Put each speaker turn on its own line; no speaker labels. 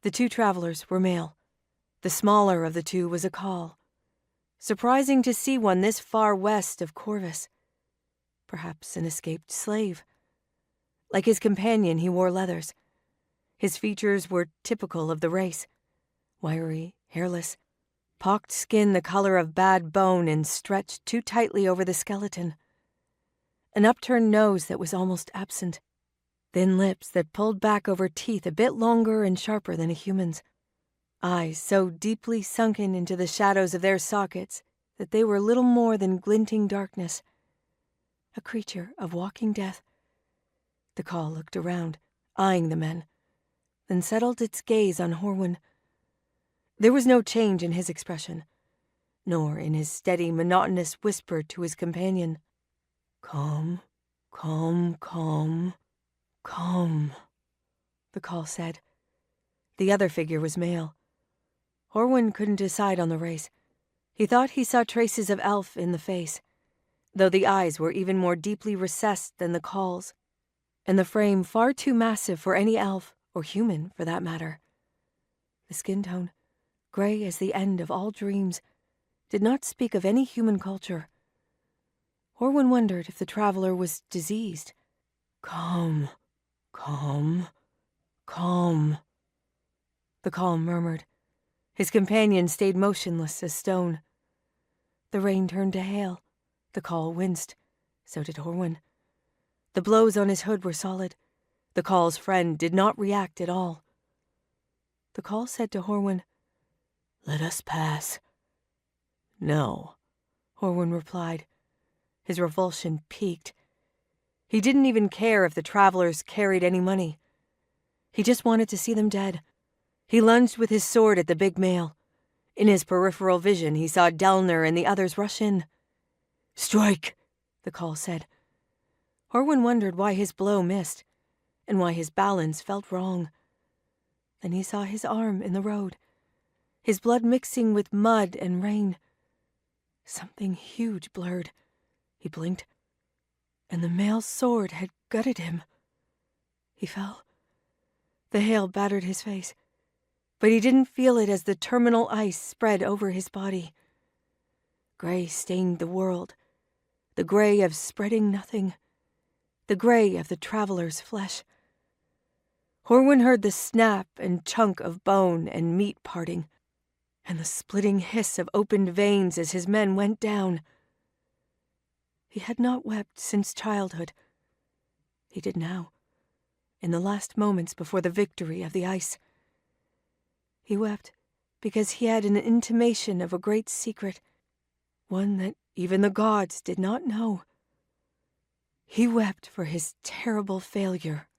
The two travelers were male. The smaller of the two was a kaul. Surprising to see one this far west of Corvus. Perhaps an escaped slave. Like his companion, he wore leathers. His features were typical of the race. Wiry, hairless, pocked skin the color of bad bone and stretched too tightly over the skeleton. An upturned nose that was almost absent. Thin lips that pulled back over teeth a bit longer and sharper than a human's. Eyes so deeply sunken into the shadows of their sockets that they were little more than glinting darkness. A creature of walking death. The kaul looked around, eyeing the men, then settled its gaze on Horwin. There was no change in his expression, nor in his steady, monotonous whisper to his companion. "Calm, calm, calm, calm," the kaul said. The other figure was male. Horwin couldn't decide on the race. He thought he saw traces of elf in the face, though the eyes were even more deeply recessed than the kaul's, and the frame far too massive for any elf, or human for that matter. The skin tone, gray as the end of all dreams, did not speak of any human culture. Horwin wondered if the traveler was diseased. "Calm, calm, calm," the kaul murmured. His companion stayed motionless as stone. The rain turned to hail. The kaul winced. So did Horwin. The blows on his hood were solid. The kaul's friend did not react at all. The kaul said to Horwin, "Let us pass." "No," Horwin replied. His revulsion peaked. He didn't even care if the travelers carried any money. He just wanted to see them dead. He lunged with his sword at the big male. In his peripheral vision, he saw Delner and the others rush in. "Strike," the kaul said. Horwin wondered why his blow missed, and why his balance felt wrong. Then he saw his arm in the road, his blood mixing with mud and rain. Something huge blurred. He blinked, and the male's sword had gutted him. He fell. The hail battered his face, but he didn't feel it as the terminal ice spread over his body. Gray stained the world, the gray of spreading nothing, the gray of the traveler's flesh. Horwin heard the snap and chunk of bone and meat parting, and the splitting hiss of opened veins as his men went down. He had not wept since childhood. He did now, in the last moments before the victory of the ice. He wept because he had an intimation of a great secret, one that even the gods did not know. He wept for his terrible failure.